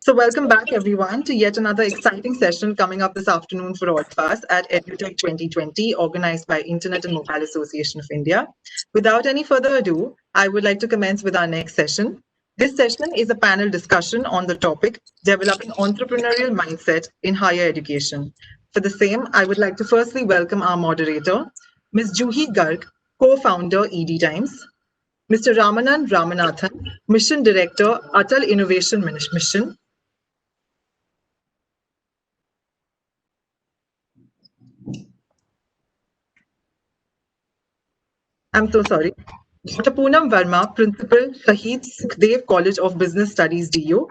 So, welcome back everyone to yet another exciting session coming up this afternoon for all of us at EduTech 2020, organized by Internet and Mobile Association of India. Without any further ado, I would like to commence with our next session. This session is a panel discussion on the topic Developing Entrepreneurial Mindset in Higher Education. For the same, I would like to firstly welcome our moderator, Ms. Juhi Garg, co-founder ED Times, Mr. Ramanan Ramanathan, Mission Director, Atal Innovation Mission, I'm so sorry. Dr. Poonam Verma, Principal, Shahid Sukhdev College of Business Studies, DU.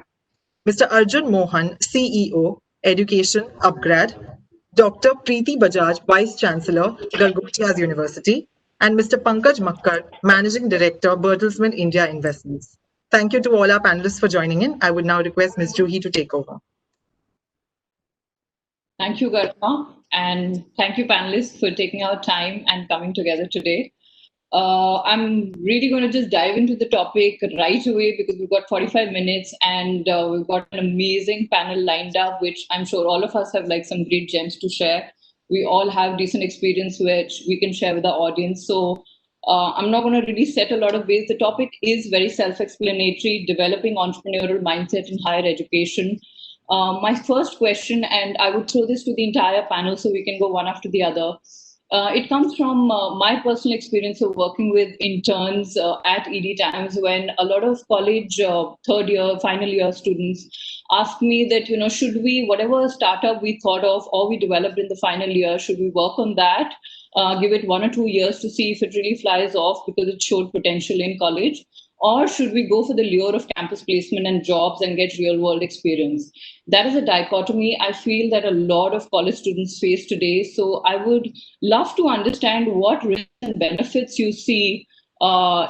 Mr. Arjun Mohan, CEO, Education, Upgrad. Dr. Preeti Bajaj, Vice Chancellor, Gargotias University. And Mr. Pankaj Makkar, Managing Director, Bertelsmann India Investments. Thank you to all our panelists for joining in. I would now request Ms. Juhi to take over. Thank you, Garma, and thank you, panelists, for taking our time and coming together today. I'm really going to just dive into the topic right away because we've got 45 minutes and we've got an amazing panel lined up, which I'm sure all of us have like some great gems to share. We all have decent experience which we can share with the audience. So I'm not going to really set a lot of base. The topic is very self-explanatory, developing entrepreneurial mindset in higher education. My first question, and I would throw this to the entire panel so we can go one after the other. It comes from my personal experience of working with interns at ED Times when a lot of college third year, final year students asked me that, should we, whatever startup we thought of or we developed in the final year, should we work on that, give it 1 or 2 years to see if it really flies off because it showed potential in college? Or should we go for the lure of campus placement and jobs and get real world experience? That is a dichotomy I feel that a lot of college students face today. So I would love to understand what risks and benefits you see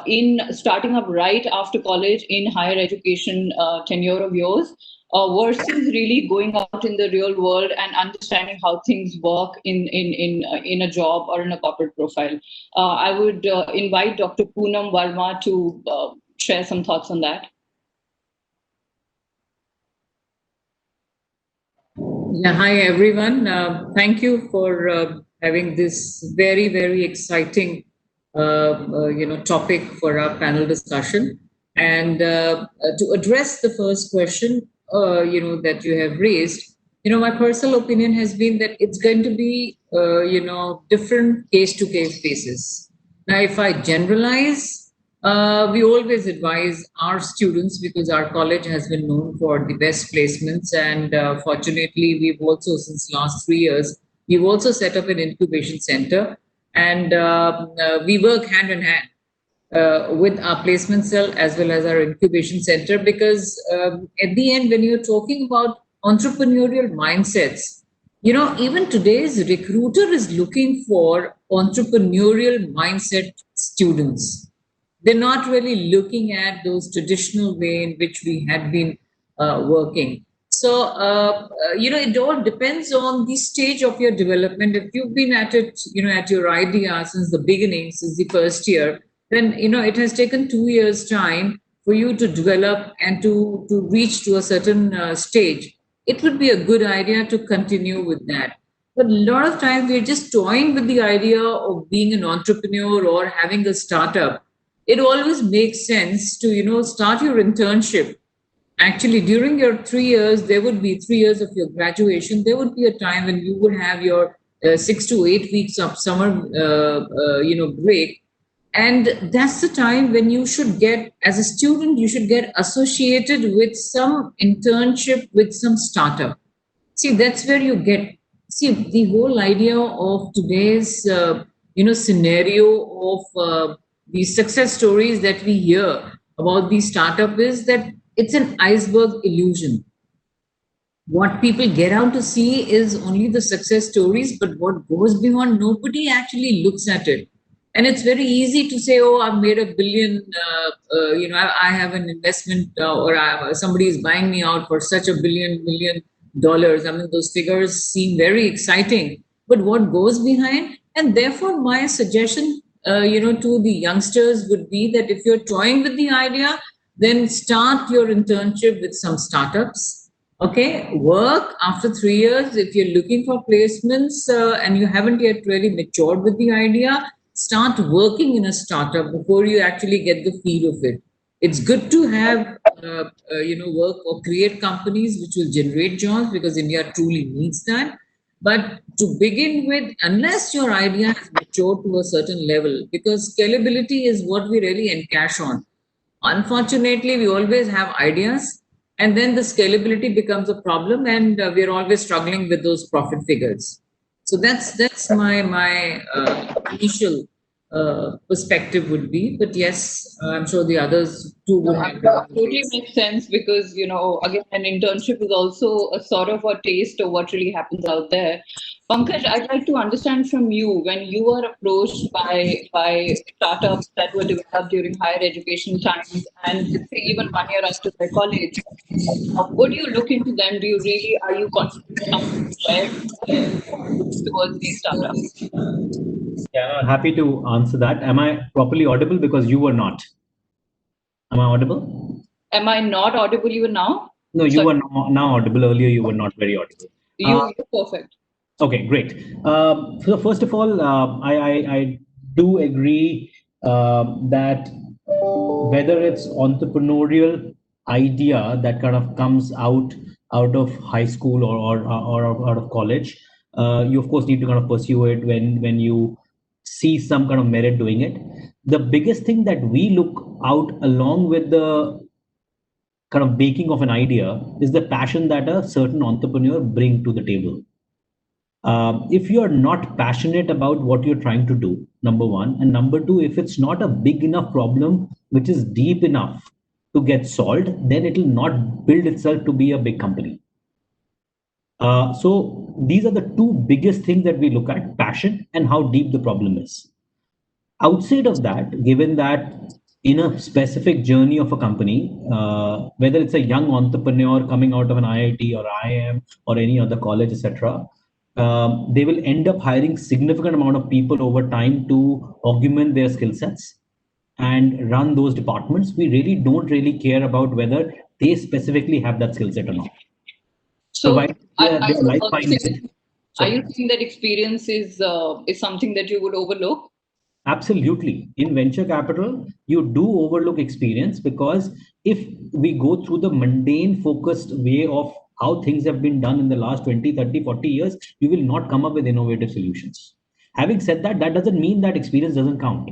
in starting up right after college in higher education tenure of yours versus really going out in the real world and understanding how things work in a job or in a corporate profile. I would invite Dr. Poonam Verma to share some thoughts on that. Yeah, hi everyone. Thank you for having this very, very exciting, topic for our panel discussion. And to address the first question, that you have raised, my personal opinion has been that it's going to be, different case-to-case basis. Now, if I generalize, we always advise our students because our college has been known for the best placements, and fortunately, we've also since last 3 years we've also set up an incubation center, and we work hand in hand with our placement cell as well as our incubation center because at the end, when you're talking about entrepreneurial mindsets, even today's recruiter is looking for entrepreneurial mindset students. They're not really looking at those traditional way in which we had been working. So, it all depends on the stage of your development. If you've been at it, at your idea since the beginning, since the first year, then, it has taken 2 years time for you to develop and to reach to a certain stage. It would be a good idea to continue with that. But a lot of times we're just toying with the idea of being an entrepreneur or having a startup. It always makes sense to, start your internship. Actually, during your 3 years, there would be 3 years of your graduation. There would be a time when you would have your 6 to 8 weeks of summer, break. And that's the time when you should get, as a student, you should get associated with some internship, with some startup. See, that's where you get, see, the whole idea of today's, scenario of the success stories that we hear about the startup is that it's an iceberg illusion. What people get out to see is only the success stories, but what goes beyond, nobody actually looks at it. And it's very easy to say, oh, I've made $1 billion, I have an investment or somebody is buying me out for such $1 billion. I mean, those figures seem very exciting, but what goes behind? And therefore, my suggestion, to the youngsters would be that if you're toying with the idea, then start your internship with some startups. Okay, work after 3 years. If you're looking for placements and you haven't yet really matured with the idea, start working in a startup before you actually get the feel of it. It's good to have, work or create companies which will generate jobs because India truly needs that. But to begin with, unless your idea has matured to a certain level, because scalability is what we really encash on. Unfortunately, we always have ideas, and then the scalability becomes a problem, and we're always struggling with those profit figures. So that's my initial perspective would be. But yes, I'm sure the others too would have their own Totally takes. makes sense because, again, an internship is also a sort of a taste of what really happens out there. Pankaj, I'd like to understand from you, when you were approached by startups that were developed during higher education times and let's say even 1 year after their college, what do you look into them? Are you confident enough to share towards these startups? Yeah, happy to answer that. Am I properly audible? Because you were not. Am I audible? Am I not audible even now? No, you Sorry. were now audible. Earlier, you were not very audible. You're perfect. Okay, great. So first of all, I do agree that whether it's entrepreneurial idea that kind of comes out of high school or out of college, you of course need to kind of pursue it when you see some kind of merit doing it. The biggest thing that we look out along with the kind of baking of an idea is the passion that a certain entrepreneur bring to the table. If you're not passionate about what you're trying to do, number one, and number two, if it's not a big enough problem which is deep enough to get solved, then it will not build itself to be a big company. So these are the two biggest things that we look at: passion and how deep the problem is. Outside of that, given that in a specific journey of a company, whether it's a young entrepreneur coming out of an IIT or IIM or any other college, etc., they will end up hiring significant amount of people over time to augment their skill sets and run those departments. We really don't really care about whether they specifically have that skill set or not. So, Provided are they're you like-minded. saying that experience is something that you would overlook? Absolutely. In venture capital, you do overlook experience because if we go through the mundane focused way of how things have been done in the last 20, 30, 40 years, you will not come up with innovative solutions. Having said that, that doesn't mean that experience doesn't count.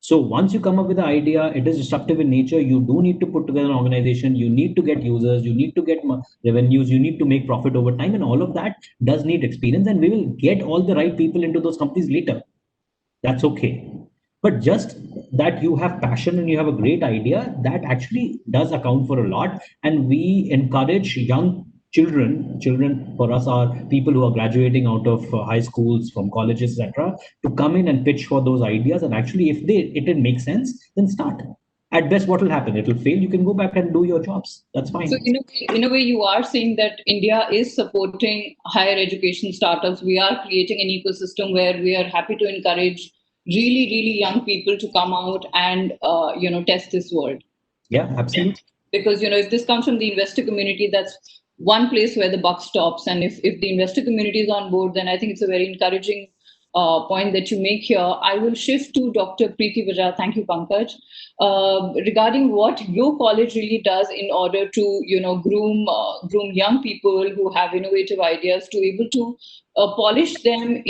So once you come up with an idea, it is disruptive in nature. You do need to put together an organization. You need to get users. You need to get revenues. You need to make profit over time. And all of that does need experience. And we will get all the right people into those companies later. That's okay. But just that you have passion and you have a great idea, that actually does account for a lot. And we encourage young children for us are people who are graduating out of high schools, from colleges, etc., to come in and pitch for those ideas. And actually, if it makes sense, then start. At best, what will happen? It will fail. You can go back and do your jobs. That's fine. So in a way, you are saying that India is supporting higher education startups. We are creating an ecosystem where we are happy to encourage really young people to come out and test this world. Yeah, absolutely. Because if this comes from the investor community, that's one place where the buck stops. And if the investor community is on board, then I think it's a very encouraging point that you make here. I will shift to Dr. Preeti Bajaj. Thank you, Pankaj. Regarding what your college really does in order to groom young people who have innovative ideas to able to polish them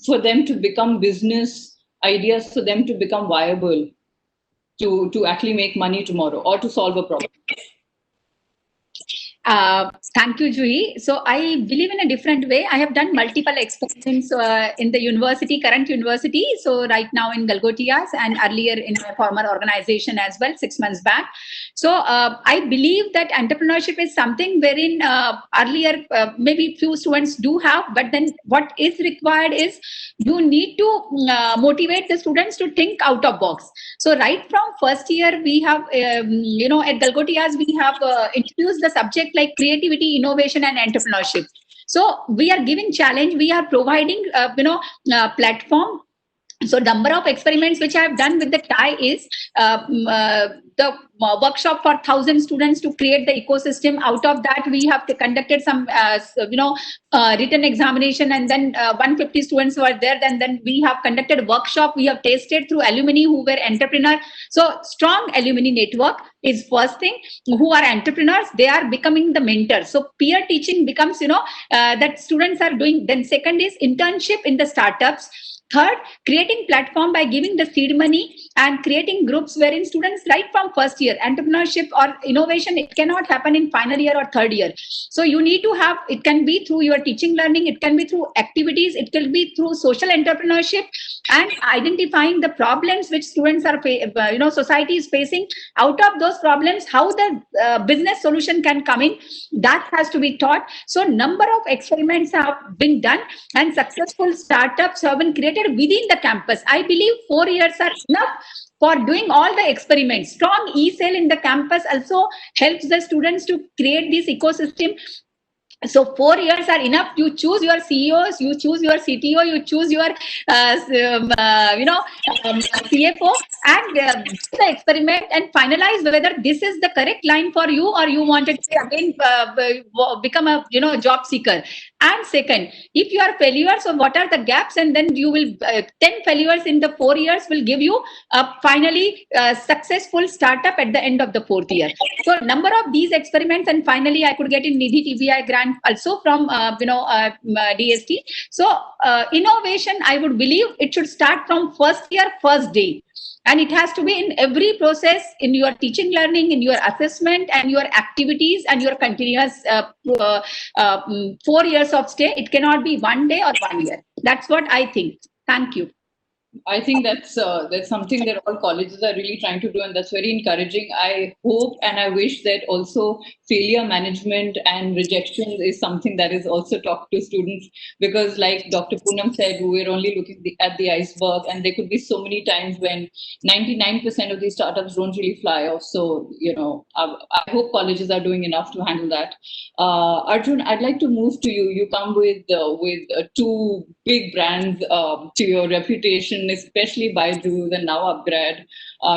for them to become business ideas, for them to become viable, to actually make money tomorrow or to solve a problem. Thank you, Juhi. So I believe in a different way. I have done multiple experiments in the current university. So right now in Galgotias and earlier in my former organization as well, 6 months back. So I believe that entrepreneurship is something wherein earlier maybe few students do have, but then what is required is you need to motivate the students to think out of box. So right from first year, we have, at Galgotias, we have introduced the subject like creativity, innovation, and entrepreneurship. So we are giving challenge. We are providing, platform So number of experiments which I have done with the TIE is the workshop for 1,000 students to create the ecosystem. Out of that, we have conducted some, written examination, and then 150 students were there. Then we have conducted workshop. We have tasted through alumni who were entrepreneur. So strong alumni network is first thing. Who are entrepreneurs, they are becoming the mentors. So peer teaching becomes, that students are doing. Then second is internship in the startups. Third, creating platform by giving the seed money and creating groups wherein students right from first year, entrepreneurship or innovation, it cannot happen in final year or third year. So you need to have, it can be through your teaching learning, it can be through activities, it can be through social entrepreneurship, and identifying the problems which students are, society is facing. Out of those problems, how the business solution can come in, that has to be taught. So number of experiments have been done and successful startups have been created within the campus. I believe 4 years are enough for doing all the experiments. Strong e-cell in the campus also helps the students to create this ecosystem. So 4 years are enough. You choose your CEOs, you choose your CTO, you choose your CFO, and do the experiment and finalize whether this is the correct line for you, or you wanted to again become a job seeker. And second, if you are failure, so what are the gaps, and then you will 10 failures in the 4 years will give you finally successful startup at the end of the 4th year. So number of these experiments, and finally I could get in Nidhi TBI grant also from DST. So innovation, I would believe it should start from first year, first day. And it has to be in every process, in your teaching learning, in your assessment and your activities and your continuous 4 years of stay. It cannot be 1 day or 1 year. That's what I think. Thank you. I think that's something that all colleges are really trying to do, and that's very encouraging. I hope and I wish that also failure management and rejection is something that is also taught to students, because like Dr. Poonam said, we're only looking at the iceberg, and there could be so many times when 99% of these startups don't really fly off. So, I hope colleges are doing enough to handle that. Arjun, I'd like to move to you. You come with two big brands to your reputation, especially Byju's and now Upgrad.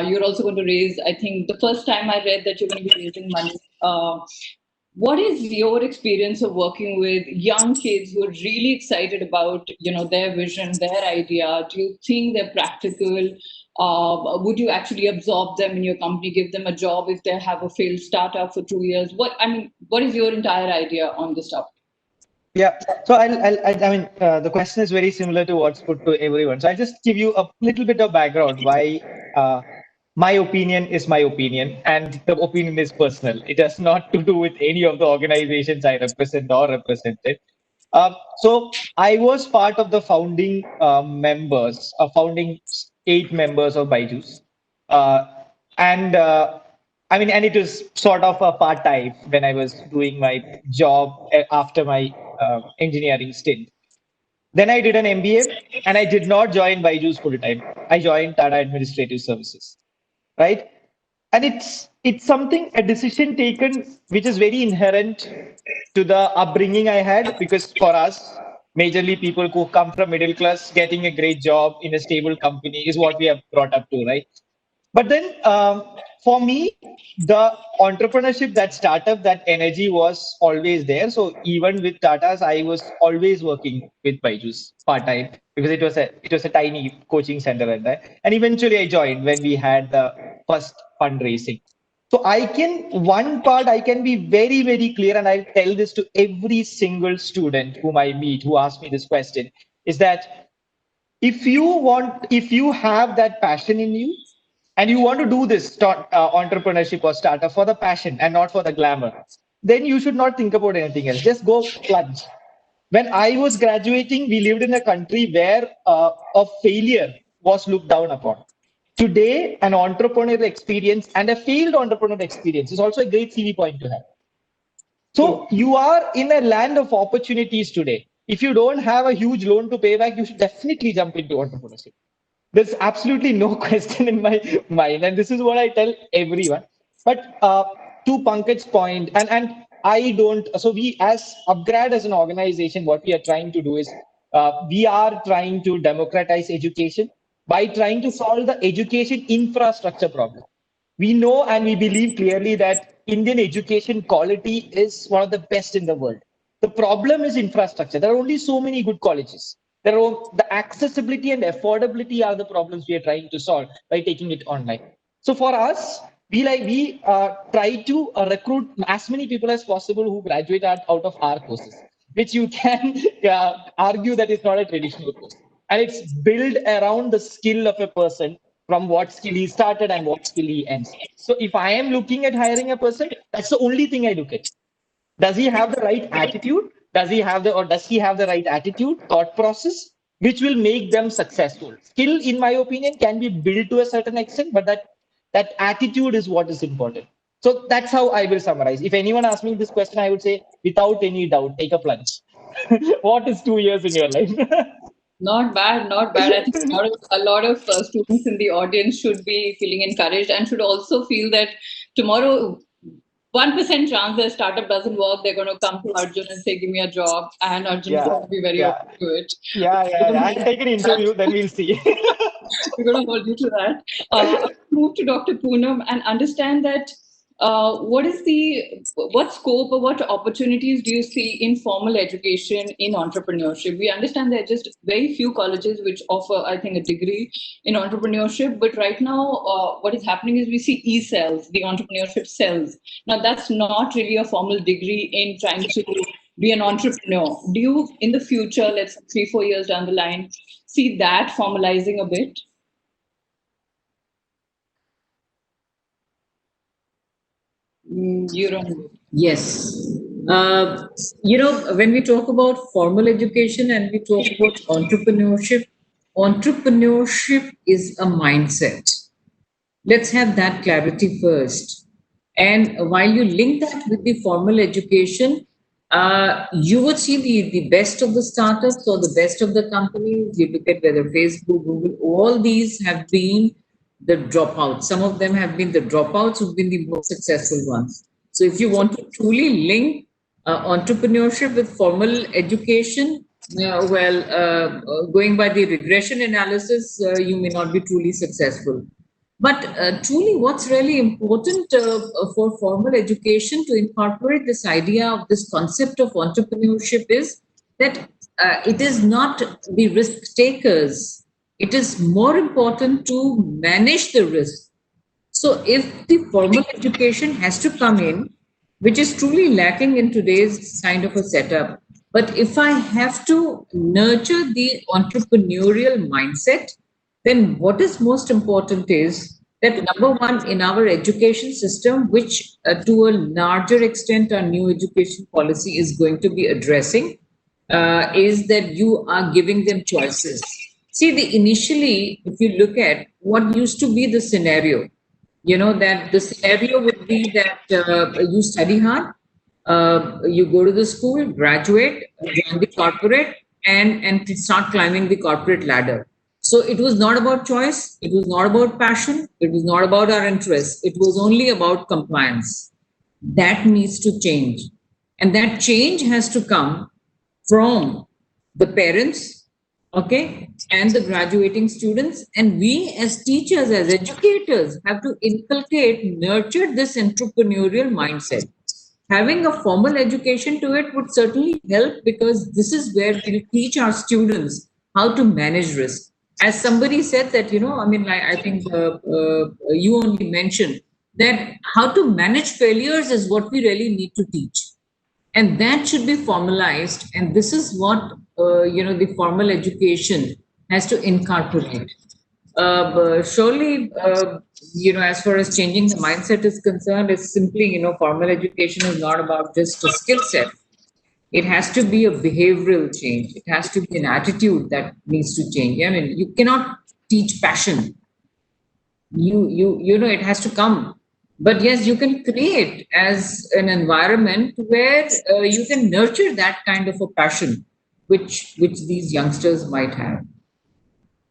You're also going to raise, I think the first time I read that you're going to be raising money. What is your experience of working with young kids who are really excited about, their vision, their idea? Do you think they're practical? Would you actually absorb them in your company, give them a job if they have a failed startup for 2 years? What is your entire idea on this topic? Yeah, so the question is very similar to what's put to everyone. So I'll just give you a little bit of background why my opinion is my opinion, and the opinion is personal. It has not to do with any of the organizations I represent or represented. So I was part of the founding founding 8 members of Byju's. And it was sort of a part-time when I was doing my job after my engineering stint. Then I did an MBA, and I did not join Byju's full-time. I joined Tata Administrative Services, right? And it's something, a decision taken, which is very inherent to the upbringing I had, because for us, majorly people who come from middle class, getting a great job in a stable company is what we have brought up to, right? But then for me, the entrepreneurship, that startup, that energy was always there. So even with Tata's, I was always working with Byju's part-time, because it was a tiny coaching center and that. And eventually I joined when we had the first fundraising. So one part I can be very, very clear, and I'll tell this to every single student whom I meet who asks me this question, is that if you have that passion in you, and you want to do this entrepreneurship or startup for the passion and not for the glamour, then you should not think about anything else. Just go plunge. When I was graduating, we lived in a country where a failure was looked down upon. Today, an entrepreneurial experience and a failed entrepreneurial experience is also a great CV point to have. So you are in a land of opportunities today. If you don't have a huge loan to pay back, you should definitely jump into entrepreneurship. There's absolutely no question in my mind, and this is what I tell everyone. But to Pankaj's point, and I don't. So we, as Upgrad as an organization, what we are trying to do is we are trying to democratize education. by trying to solve the education infrastructure problem. We know and we believe clearly that Indian education quality is one of the best in the world. The problem is infrastructure. There are only so many good colleges. The accessibility and affordability are the problems we are trying to solve by taking it online. So for us, we try to recruit as many people as possible who graduate out of our courses, which you can argue that it's not a traditional course, and it's built around the skill of a person from what skill he started and what skill he ends. So if I am looking at hiring a person, that's the only thing I look at. Does he have the right attitude? Does he have the right attitude, thought process, which will make them successful? Skill, in my opinion, can be built to a certain extent, but that attitude is what is important. So that's how I will summarize. If anyone asks me this question, I would say, without any doubt, take a plunge. What is 2 years in your life? Not bad, not bad. I think a lot of students in the audience should be feeling encouraged and should also feel that tomorrow, 1% chance their startup doesn't work, they're going to come to Arjun and say, give me a job. And Arjun is going to be very open to it. I'll take an interview, then we'll see. We're going to hold you to that. I'll move to Dr. Poonam and understand that what scope or what opportunities do you see in formal education in entrepreneurship? We understand there are just very few colleges which offer, I think, a degree in entrepreneurship. But right now, what is happening is we see e-cells, the entrepreneurship cells. Now, that's not really a formal degree in trying to be an entrepreneur. Do you, in the future, let's say 3-4 years down the line, see that formalizing a bit? You don't. Yes. When we talk about formal education and we talk about entrepreneurship, entrepreneurship is a mindset. Let's have that clarity first. And while you link that with the formal education, you would see the best of the startups or the best of the companies. You look at whether Facebook, Google, all these have been the dropouts. Some of them have been the dropouts who've been the most successful ones. So if you want to truly link entrepreneurship with formal education, going by the regression analysis, you may not be truly successful. But truly, what's really important for formal education to incorporate this idea of this concept of entrepreneurship is that it is not the risk takers. It is more important to manage the risk. So if the formal education has to come in, which is truly lacking in today's kind of a setup, but if I have to nurture the entrepreneurial mindset, then what is most important is that number one, in our education system, which to a larger extent our new education policy is going to be addressing, is that you are giving them choices. See, initially, if you look at what used to be the scenario, that the scenario would be that you study hard, you go to the school, graduate, join the corporate, and start climbing the corporate ladder. So it was not about choice, it was not about passion, it was not about our interests, it was only about compliance. That needs to change. And that change has to come from the parents, okay, and the graduating students. And we as teachers, as educators, have to inculcate, nurture this entrepreneurial mindset. Having a formal education to it would certainly help, because this is where we teach our students how to manage risk. As somebody said that, I think you only mentioned that how to manage failures is what we really need to teach. And that should be formalized. And this is what, the formal education has to incorporate. Surely, as far as changing the mindset is concerned, it's simply, formal education is not about just a skill set. It has to be a behavioral change. It has to be an attitude that needs to change. I mean, you cannot teach passion. It has to come. But yes, you can create as an environment where you can nurture that kind of a passion, which these youngsters might have.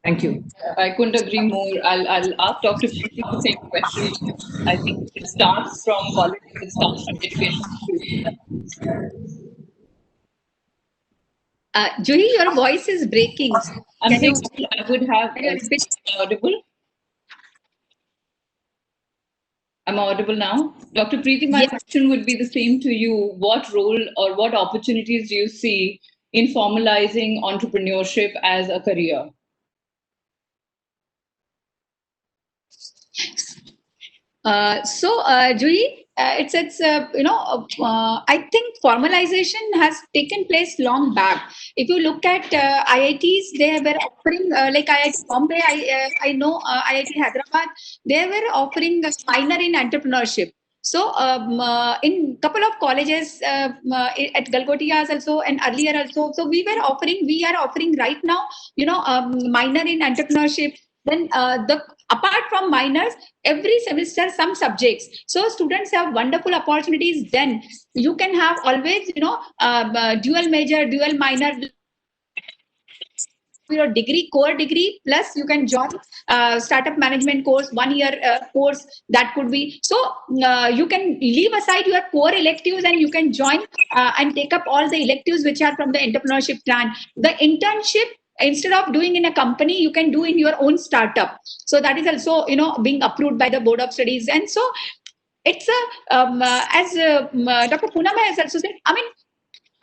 Thank you. I couldn't agree more. I'll ask Dr. Preeti the same question. I think it starts from college, it starts from education. Juhi, your voice is breaking. I'm Can saying you- I would have Can you repeat? audible. I'm audible now. Dr. Preeti, my Yes. question would be the same to you. What role or what opportunities do you see in formalizing entrepreneurship as a career? Juhi, I think formalization has taken place long back. If you look at IITs, they were offering like IIT Bombay, I know IIT Hyderabad, they were offering a minor in entrepreneurship. So in couple of colleges at Galgotias also and earlier also, so we are offering right now, minor in entrepreneurship. Then apart from minors, every semester some subjects, so students have wonderful opportunities. Then you can have always dual major, dual minor, your degree, core degree, plus you can join startup management course, 1 year course. That could be so you can leave aside your core electives and you can join and take up all the electives which are from the entrepreneurship plan. The internship, instead of doing in a company, you can do in your own startup. So that is also being approved by the board of studies. And so it's a as Dr. Poonam has also said, I mean,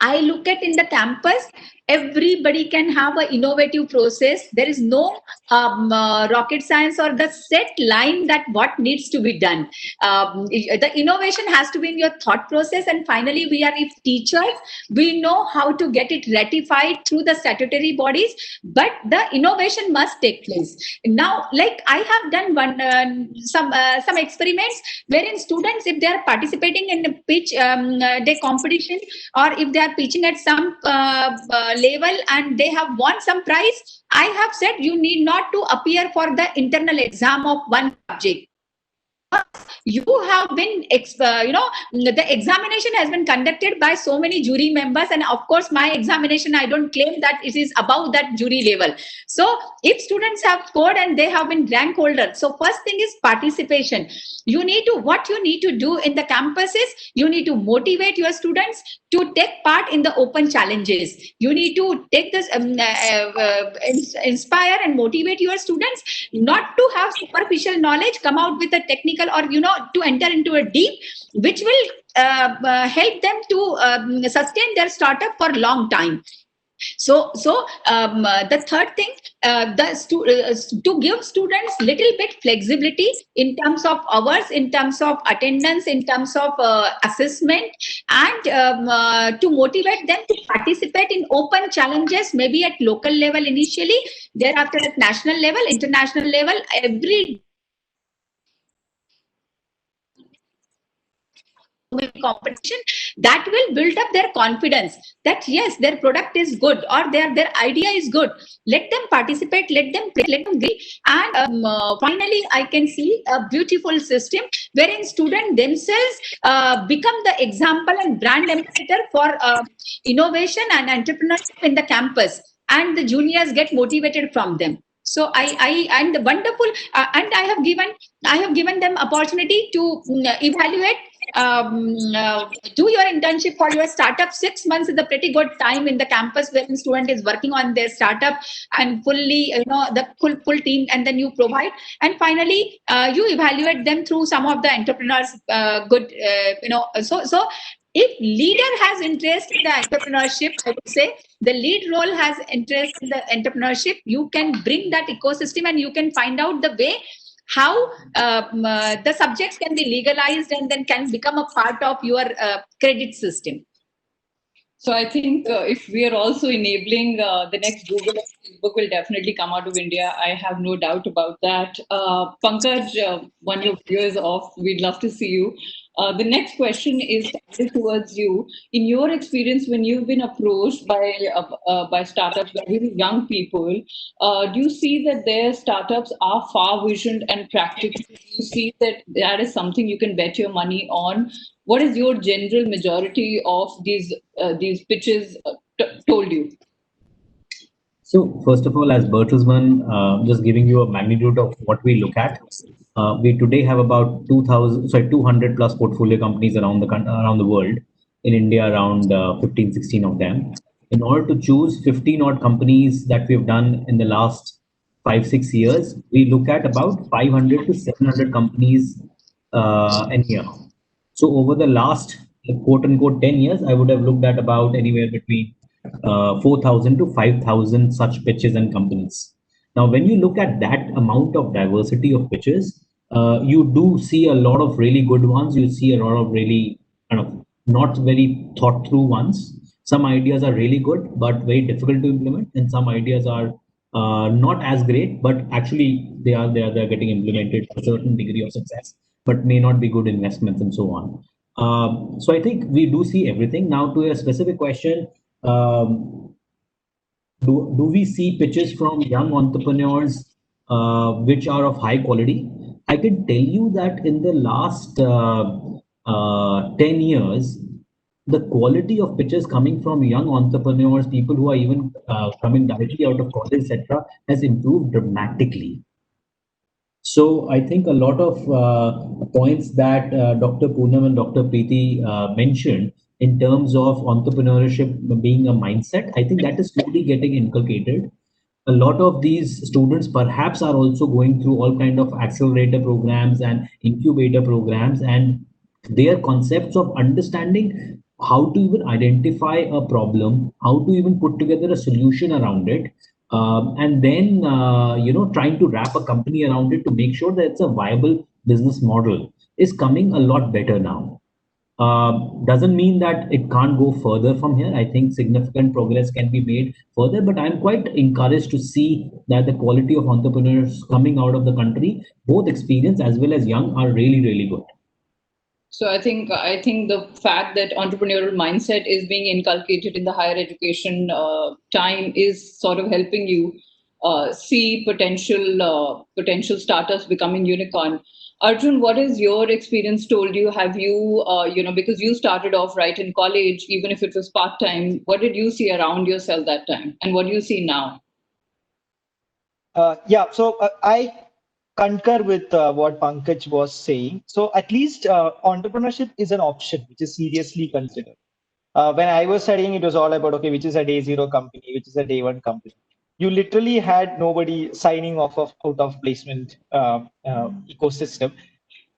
I look at in the campus, everybody can have an innovative process. There is no rocket science or the set line that what needs to be done. The innovation has to be in your thought process. And finally, we are if teachers, we know how to get it ratified through the statutory bodies, but the innovation must take place. Now, like I have done some experiments wherein students, if they are participating in a pitch day competition, or if they are pitching at some level and they have won some prize, I have said you need not to appear for the internal exam of one subject. You have been the examination has been conducted by so many jury members, and of course my examination, I don't claim that it is above that jury level. So if students have scored and they have been rank holder, so first thing is participation. What you need to do in the campuses, you need to motivate your students to take part in the open challenges. You need to take this inspire and motivate your students not to have superficial knowledge, come out with a technical, or to enter into a deep, which will help them to sustain their startup for long time. So the third thing, to give students little bit flexibility in terms of hours, in terms of attendance, in terms of assessment, and to motivate them to participate in open challenges, maybe at local level initially, thereafter at national level, international level, every competition. That will build up their confidence that yes, their product is good or their idea is good. Let them participate, let them play, let them be. And finally, I can see a beautiful system wherein students themselves become the example and brand ambassador for innovation and entrepreneurship in the campus, and the juniors get motivated from them. So and the wonderful and I have given them opportunity to evaluate, do your internship for your startup. 6 months is a pretty good time in the campus when the student is working on their startup and fully, the full team, and then you provide. And finally, you evaluate them through some of the entrepreneurs. So if leader has interest in the entrepreneurship, I would say the lead role has interest in the entrepreneurship. You can bring that ecosystem and you can find out the way how the subjects can be legalized and then can become a part of your credit system. So I think if we are also enabling the next Google and Facebook will definitely come out of India. I have no doubt about that. Pankaj, one of your viewers off, we'd love to see you. The next question is towards you. In your experience, when you've been approached by startups, by really young people, do you see that their startups are far-visioned and practical? Do you see that that is something you can bet your money on? What is your general majority of these pitches told you? So first of all, as Bertelsmann, just giving you a magnitude of what we look at, we today have about 200 plus portfolio companies around the world. In India, around 15, 16 of them. in order to choose 15 odd companies that we've done in the last 5-6 years, we look at about 500 to 700 companies a year. So over the last quote unquote 10 years, I would have looked at about anywhere between 4,000 to 5,000 such pitches and companies. Now, when you look at that amount of diversity of pitches, you do see a lot of really good ones. You see a lot of really kind of not very thought through ones. Some ideas are really good, but very difficult to implement, and some ideas are not as great, but actually they're getting implemented to a certain degree of success, but may not be good investments and so on. So I think we do see everything. Now, to a specific question, do we see pitches from young entrepreneurs which are of high quality? I can tell you that in the last 10 years, the quality of pitches coming from young entrepreneurs, people who are even coming directly out of college, etc., has improved dramatically. So I think a lot of points that Dr. Poonam and Dr. Preeti mentioned in terms of entrepreneurship being a mindset, I think that is slowly getting inculcated. A lot of these students perhaps are also going through all kind of accelerator programs and incubator programs, and their concepts of understanding how to even identify a problem, how to even put together a solution around it, and then trying to wrap a company around it to make sure that it's a viable business model is coming a lot better now. Doesn't mean that it can't go further from here. I think significant progress can be made further, but I'm quite encouraged to see that the quality of entrepreneurs coming out of the country, both experienced as well as young, are really, really good. So I think the fact that entrepreneurial mindset is being inculcated in the higher education time is sort of helping you see potential startups becoming unicorn. Arjun, what has your experience told you? Have you, because you started off right in college, even if it was part-time, what did you see around yourself that time? And what do you see now? So I concur with what Pankaj was saying. So at least entrepreneurship is an option which is seriously considered. When I was studying, it was all about, okay, which is a day zero company, which is a day one company. You literally had nobody signing off of out of placement ecosystem.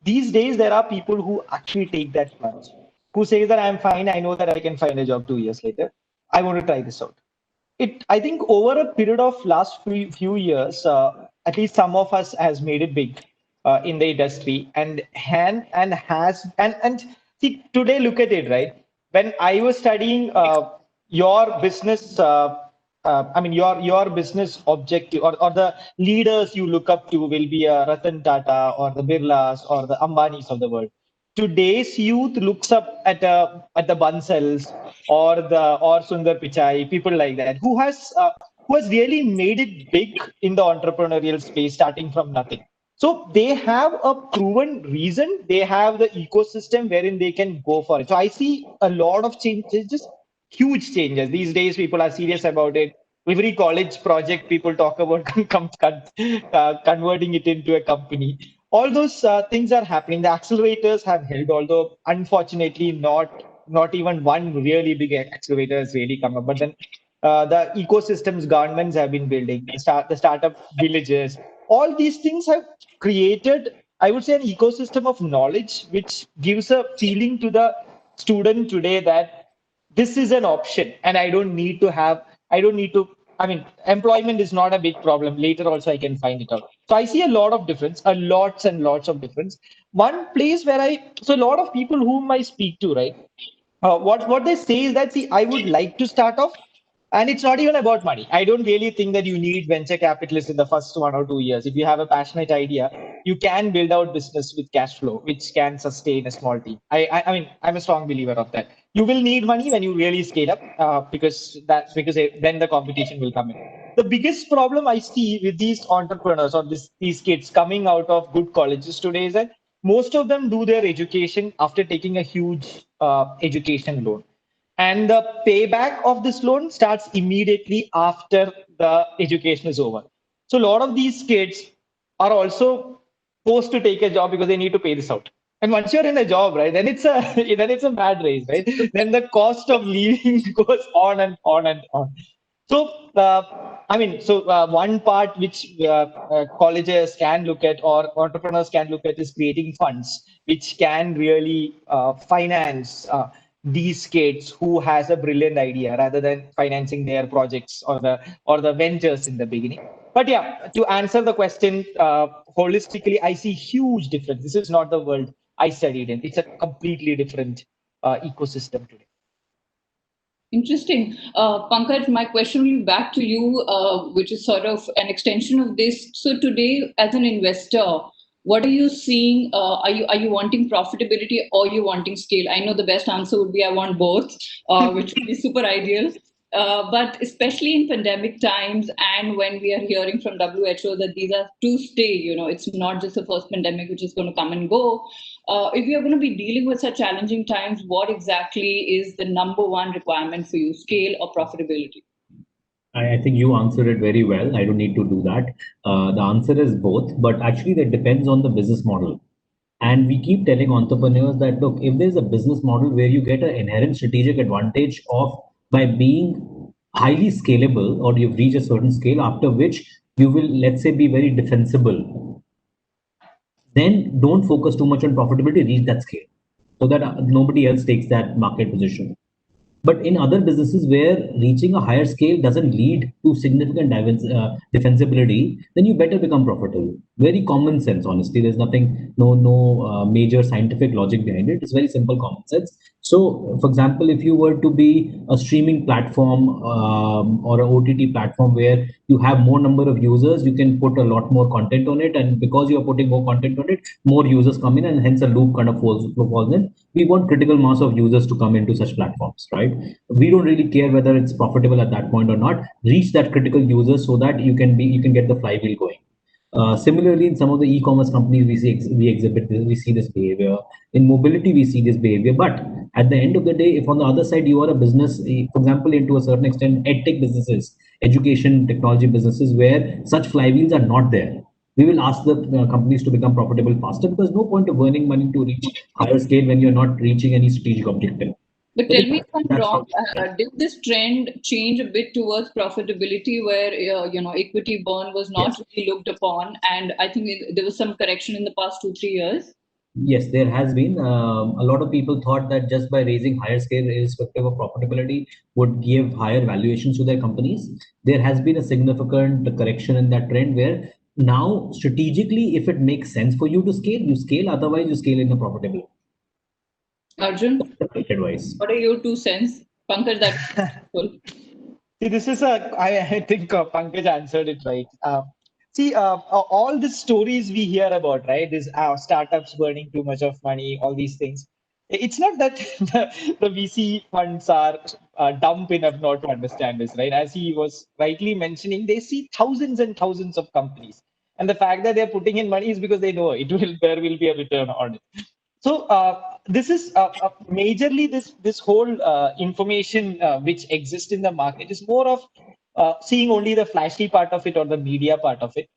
These days, there are people who actually take that plunge, who say that I'm fine. I know that I can find a job 2 years later. I want to try this out. I think over a period of last few years, at least some of us has made it big in the industry and see today, look at it, right? When I was studying your business, your business objective or the leaders you look up to will be Ratan Tata or the Birlas or the Ambanis of the world. Today's youth looks up at the Bansals or Sundar Pichai, people like that, who has really made it big in the entrepreneurial space, starting from nothing. So they have a proven reason. They have the ecosystem wherein they can go for it. So I see a lot of changes, just huge changes. These days, people are serious about it. Every college project, people talk about converting it into a company. All those things are happening. The accelerators have held, although unfortunately not even one really big accelerator has really come up. But then the ecosystems governments have been building, the startup villages, all these things have created, I would say, an ecosystem of knowledge, which gives a feeling to the student today that this is an option and I don't need to, employment is not a big problem. Later also I can find it out. So I see a lot of difference, lots and lots of difference. One place where so a lot of people whom I speak to, right? What they say is that, see, I would like to start off, and it's not even about money. I don't really think that you need venture capitalists in the first 1 or 2 years. If you have a passionate idea, you can build out business with cash flow, which can sustain a small team. I'm a strong believer of that. You will need money when you really scale up, because then the competition will come in. The biggest problem I see with these entrepreneurs or these kids coming out of good colleges today is that most of them do their education after taking a huge education loan. And the payback of this loan starts immediately after the education is over. So a lot of these kids are also forced to take a job because they need to pay this out. And once you're in a job, right, then it's a mad race, right? Then the cost of leaving goes on and on and on. So, one part which colleges can look at or entrepreneurs can look at is creating funds which can really finance these kids who has a brilliant idea rather than financing their projects or the ventures in the beginning. But yeah, to answer the question holistically, I see huge difference. This is not the world I studied in. It's a completely different ecosystem today. Interesting. Pankaj, my question will be back to you, which is sort of an extension of this. So today, as an investor, what are you seeing? Are you wanting profitability or are you wanting scale? I know the best answer would be I want both, which would be super ideal. But especially in pandemic times and when we are hearing from WHO that these are to stay, it's not just the first pandemic which is going to come and go. If you're going to be dealing with such challenging times, what exactly is the number one requirement for you, scale or profitability? I think you answered it very well. I don't need to do that. The answer is both, but actually that depends on the business model. And we keep telling entrepreneurs that, look, if there's a business model where you get an inherent strategic advantage of by being highly scalable, or you've reached a certain scale after which you will, let's say, be very defensible, then don't focus too much on profitability, reach that scale so that nobody else takes that market position. But in other businesses where reaching a higher scale doesn't lead to significant defensibility, then you better become profitable. Very common sense, honestly. There's nothing, no major scientific logic behind it. It's very simple common sense. So, for example, if you were to be a streaming platform or an OTT platform where you have more number of users, you can put a lot more content on it. And because you are putting more content on it, more users come in and hence a loop kind of falls in. We want critical mass of users to come into such platforms, right? We don't really care whether it's profitable at that point or not. Reach that critical user so that you can get the flywheel going. Similarly, in some of the e-commerce companies, we see this behavior. In mobility, we see this behavior. But at the end of the day, if on the other side you are a business, for example, into a certain extent, edtech businesses, education technology businesses, where such flywheels are not there, we will ask the companies to become profitable faster, because no point of burning money to reach higher scale when you're not reaching any strategic objective. But tell me if I'm wrong, did this trend change a bit towards profitability where, equity burn was not really looked upon? And I think there was some correction in the past 2-3 years. Yes, there has been. A lot of people thought that just by raising higher scale, irrespective of profitability, would give higher valuations to their companies. There has been a significant correction in that trend where now strategically, if it makes sense for you to scale, you scale. Otherwise, you scale in a profitable. Arjun, advice. What are your 2 cents? Pankaj, that's cool. See, this is I think Pankaj answered it right. All the stories we hear about, right? This startups burning too much of money, all these things. It's not that the VC funds are dumb enough not to understand this, right? As he was rightly mentioning, they see thousands and thousands of companies. And the fact that they're putting in money is because they know there will be a return on it. So this is majorly this whole information which exists in the market is more of seeing only the flashy part of it or the media part of it.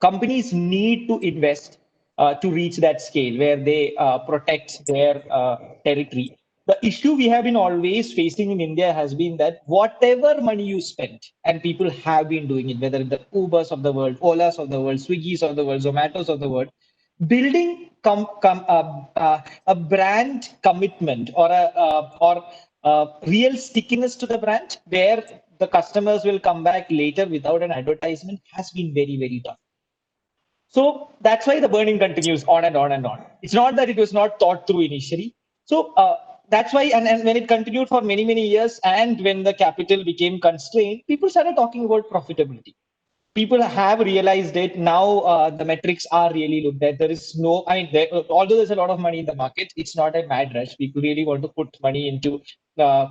Companies need to invest to reach that scale where they protect their territory. The issue we have been always facing in India has been that whatever money you spend, and people have been doing it, whether the Ubers of the world, Olas of the world, Swiggies of the world, Zomatos of the world, building a brand commitment or a real stickiness to the brand where the customers will come back later without an advertisement has been very, very tough. So that's why the burning continues on and on and on. It's not that it was not thought through initially. So that's why, and when it continued for many, many years, and when the capital became constrained, people started talking about profitability. People have realized it now. The metrics are really looked at. There is no, although there's a lot of money in the market, it's not a mad rush. People really want to put money into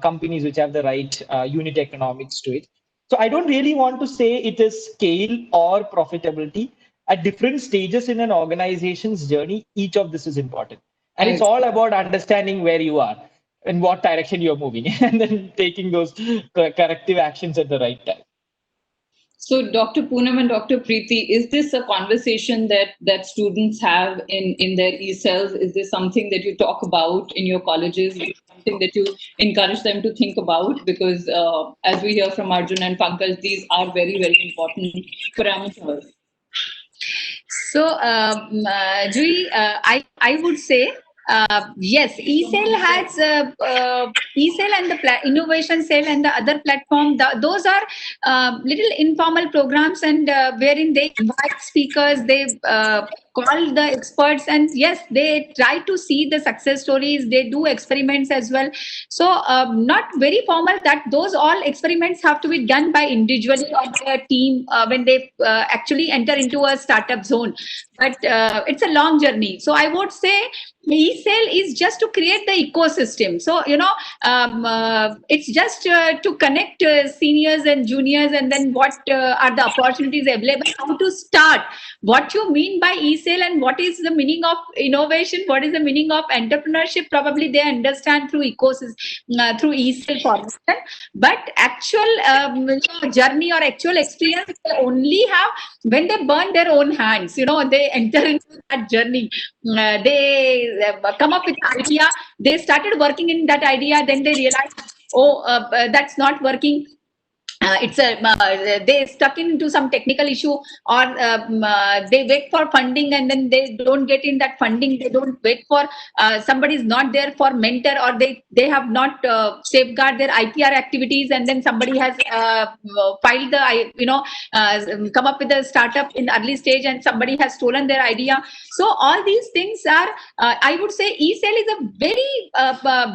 companies which have the right unit economics to it. So I don't really want to say it is scale or profitability. At different stages in an organization's journey, each of this is important. And it's all about understanding where you are and what direction you're moving and then taking those corrective actions at the right time. So, Dr. Poonam and Dr. Preeti, is this a conversation that students have in their e-cells? Is this something that you talk about in your colleges? Is it something that you encourage them to think about? Because as we hear from Arjun and Pankaj, these are very, very important parameters. So, Juhi, I would say yes, eCell has eCell and the innovation cell and the other platform. Those are little informal programs, and wherein they invite speakers, they call the experts, and yes, they try to see the success stories. They do experiments as well. So not very formal. That those all experiments have to be done by individually or by a team when they actually enter into a startup zone. But it's a long journey. So I would say eCell is just to create the ecosystem. So, it's just to connect seniors and juniors, and then what are the opportunities available, how to start, what you mean by eCell, and what is the meaning of innovation, what is the meaning of entrepreneurship. Probably they understand through ecosystem, through eCell formation. But actual journey or actual experience they only have when they burn their own hands. They enter into that journey. They come up with an idea, they started working in that idea, then they realized, that's not working. They stuck into some technical issue, or they wait for funding and then they don't get in that funding. They don't wait for somebody is not there for mentor, or they have not safeguard their IPR activities, and then somebody has filed the come up with a startup in early stage and somebody has stolen their idea. So all these things are I would say eCell is a very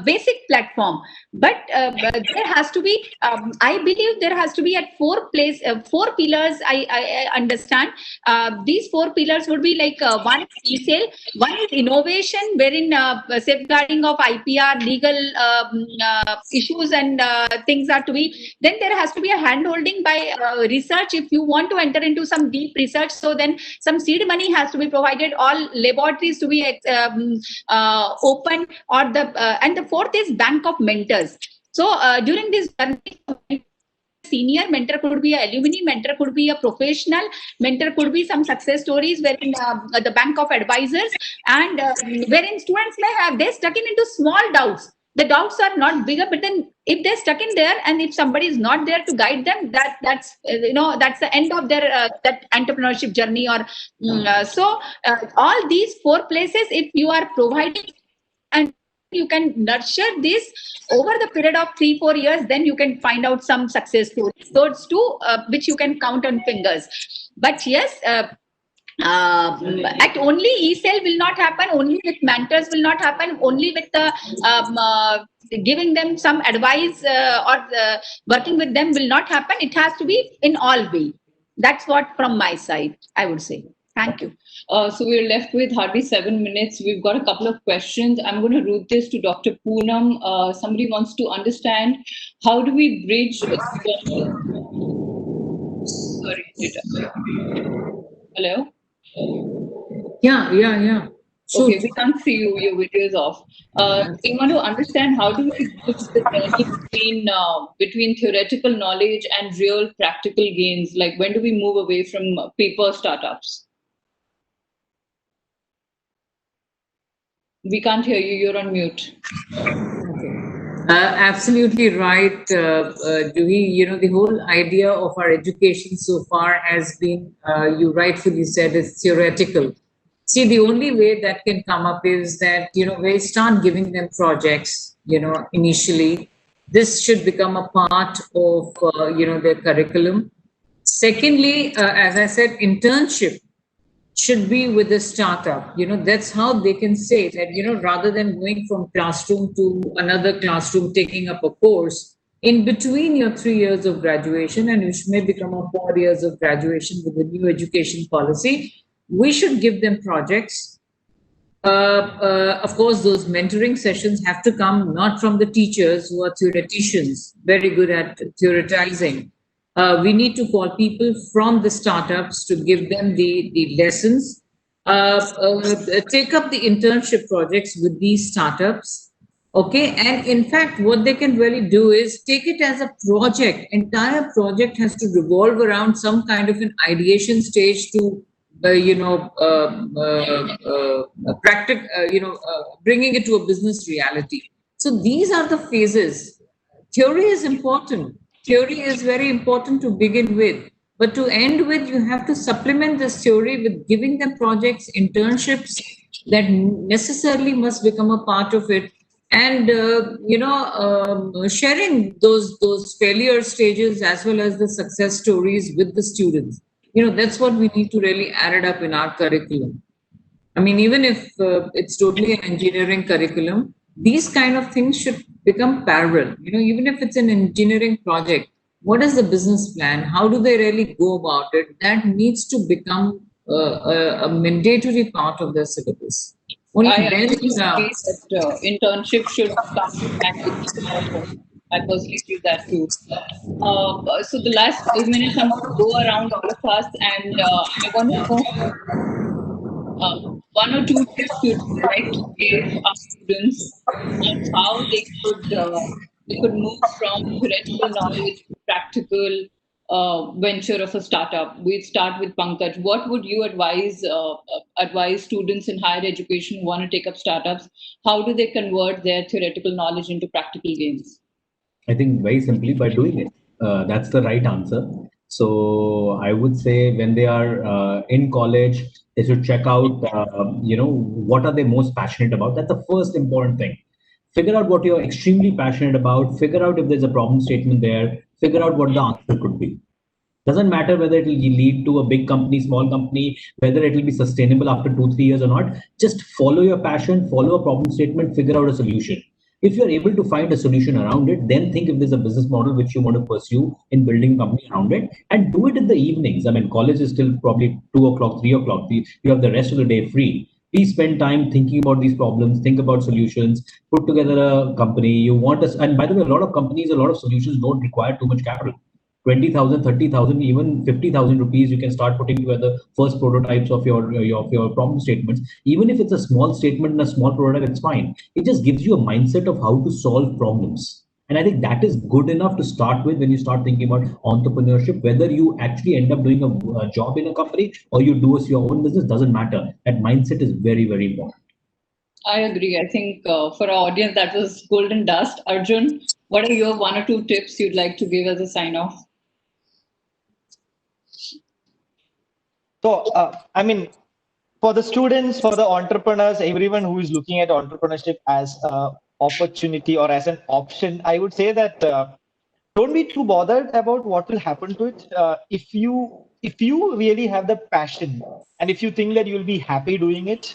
basic platform, but there has to be I believe there has to be at four pillars. I understand these four pillars would be like one is eCell, one is innovation, wherein safeguarding of IPR, legal issues and things are to be. Then there has to be a handholding by research. If you want to enter into some deep research, so then some seed money has to be provided. All laboratories to be open, or and the fourth is bank of mentors. So during this journey, senior mentor could be an alumni mentor, could be a professional mentor, could be some success stories wherein the bank of advisors, and wherein students may have, they're stuck into small doubts. The doubts are not bigger, but then if they're stuck in there, and if somebody is not there to guide them, that's the end of their that entrepreneurship journey. Or so all these four places, if you are providing, and you can nurture this over the period of 3-4 years, then you can find out some success stories. Those two which you can count on fingers. But yes, at only eCell will not happen, only with mentors will not happen, only with the giving them some advice or working with them will not happen. It has to be in all way. That's what from my side I would say. Thank you. So we're left with hardly 7 minutes. We've got a couple of questions. I'm going to route this to Dr. Poonam. Somebody wants to understand, how do we bridge... Sorry. Hello? Yeah. Sure. Okay, we can't see you. Your video is off. We want to understand, how do we bridge the journey between theoretical knowledge and real practical gains? Like, when do we move away from paper startups? We can't hear you. You're on mute. Absolutely right, Juhi. The whole idea of our education so far has been, you rightfully said, is theoretical. See, the only way that can come up is that, we start giving them projects, initially. This should become a part of, their curriculum. Secondly, as I said, internship should be with the startup. That's how they can say that, rather than going from classroom to another classroom, taking up a course, in between your 3 years of graduation, and which may become a 4 years of graduation with the new education policy, we should give them projects. Of course, those mentoring sessions have to come not from the teachers who are theoreticians, very good at theoretizing. We need to call people from the startups to give them the lessons. Take up the internship projects with these startups. Okay, and in fact, what they can really do is take it as a project. Entire project has to revolve around some kind of an ideation stage to, bringing it to a business reality. So these are the phases. Theory is important. Theory is very important to begin with. But to end with, you have to supplement this theory with giving them projects, internships that necessarily must become a part of it, and sharing those failure stages as well as the success stories with the students. That's what we need to really add it up in our curriculum. I mean, even if it's totally an engineering curriculum, these kind of things should become parallel. Even if it's an engineering project, what is the business plan? How do they really go about it? That needs to become a mandatory part of their syllabus. Only I then, agree that internship should come back. I personally feel that too. So the last 5 minutes, I'm going to go around all of us, and I want to know one or two tips you'd like to give our students on how they could move from theoretical knowledge to practical venture of a startup. We'd start with Pankaj. What would you advise students in higher education who want to take up startups? How do they convert their theoretical knowledge into practical gains? I think very simply by doing it. That's the right answer. So I would say when they are in college, they should check out, what are they most passionate about. That's the first important thing. Figure out what you're extremely passionate about. Figure out if there's a problem statement there. Figure out what the answer could be. Doesn't matter whether it will lead to a big company, small company, whether it will be sustainable after 2, 3 years or not. Just follow your passion, follow a problem statement, figure out a solution. If you're able to find a solution around it, then think if there's a business model which you want to pursue in building a company around it, and do it in the evenings. I mean, college is still probably 2 o'clock, 3 o'clock. You have the rest of the day free. Please spend time thinking about these problems, think about solutions, put together a company. You want us, and by the way, a lot of companies, a lot of solutions don't require too much capital. 20,000, 30,000, even 50,000 rupees, you can start putting together first prototypes of your problem statements. Even if it's a small statement and a small prototype, it's fine. It just gives you a mindset of how to solve problems. And I think that is good enough to start with when you start thinking about entrepreneurship. Whether you actually end up doing a job in a company or you do your own business, doesn't matter. That mindset is very, very important. I agree. I think for our audience, that was golden dust. Arjun, what are your one or two tips you'd like to give as a sign off? So, I mean, for the students, for the entrepreneurs, everyone who is looking at entrepreneurship as an opportunity or as an option, I would say that don't be too bothered about what will happen to it. If you really have the passion and if you think that you'll be happy doing it,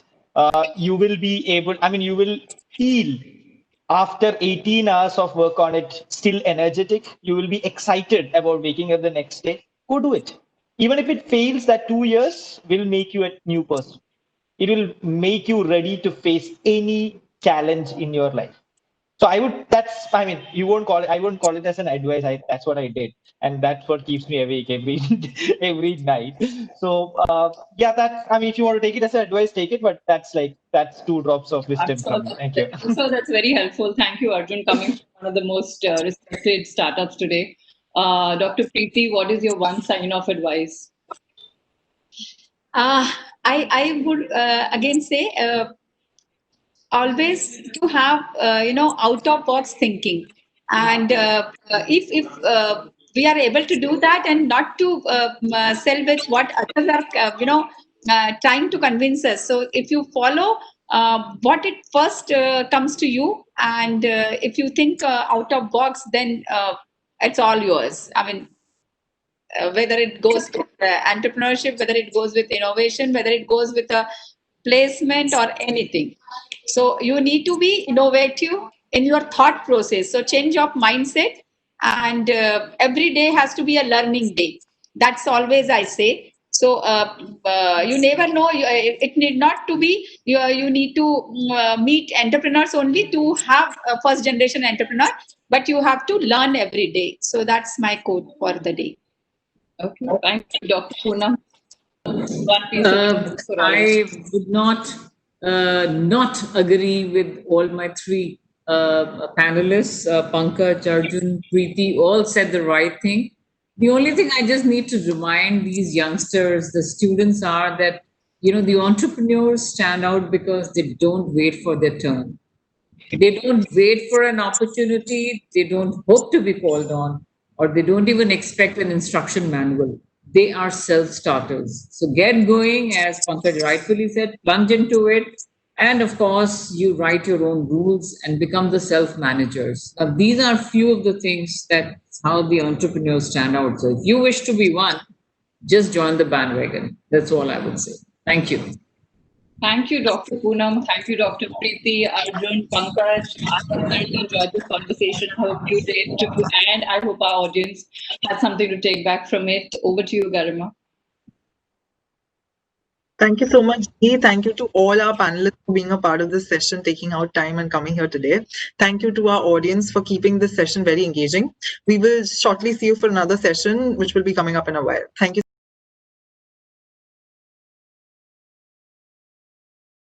you will be able, I mean, you will feel after 18 hours of work on it, still energetic. You will be excited about waking up the next day. Go do it. Even if it fails, that 2 years will make you a new person. It will make you ready to face any challenge in your life. So I mean, you won't call it, I won't call it as an advice. That's what I did. And that's what keeps me awake every night. So I mean, if you want to take it as an advice, take it, but that's 2 drops of wisdom from me. Thank you. So that's very helpful. Thank you, Arjun, coming from one of the most respected startups today. Dr. Preeti, what is your one sign-off advice? I would again say always to have out of box thinking, and if we are able to do that and not to sell with what others are trying to convince us. So if you follow what it first comes to you, and if you think out of box, then it's all yours. I mean, whether it goes with entrepreneurship, whether it goes with innovation, whether it goes with a placement or anything. So you need to be innovative in your thought process. So change your mindset, and every day has to be a learning day. That's always I say. So you never know. It need not to be. You need to meet entrepreneurs only to have a first generation entrepreneur, but you have to learn every day. So that's my quote for the day. Okay, thank you, Dr. Poonam. I would not agree with all my 3 panelists, Pankaj, Arjun, Preeti, all said the right thing. The only thing I just need to remind these youngsters, the students, are that, the entrepreneurs stand out because they don't wait for their turn. They don't wait for an opportunity. They don't hope to be called on, or they don't even expect an instruction manual. They are self-starters. So get going, as Pankaj rightfully said, plunge into it. And of course, you write your own rules and become the self-managers. Now, these are few of the things that's how the entrepreneurs stand out. So if you wish to be one, just join the bandwagon. That's all I would say. Thank you. Thank you, Dr. Poonam. Thank you, Dr. Preeti, Arjun, Pankaj. I thoroughly enjoyed this conversation. I hope you did too. And I hope our audience has something to take back from it. Over to you, Garima. Thank you so much, Dee. Thank you to all our panelists for being a part of this session, taking out time and coming here today. Thank you to our audience for keeping this session very engaging. We will shortly see you for another session, which will be coming up in a while. Thank you.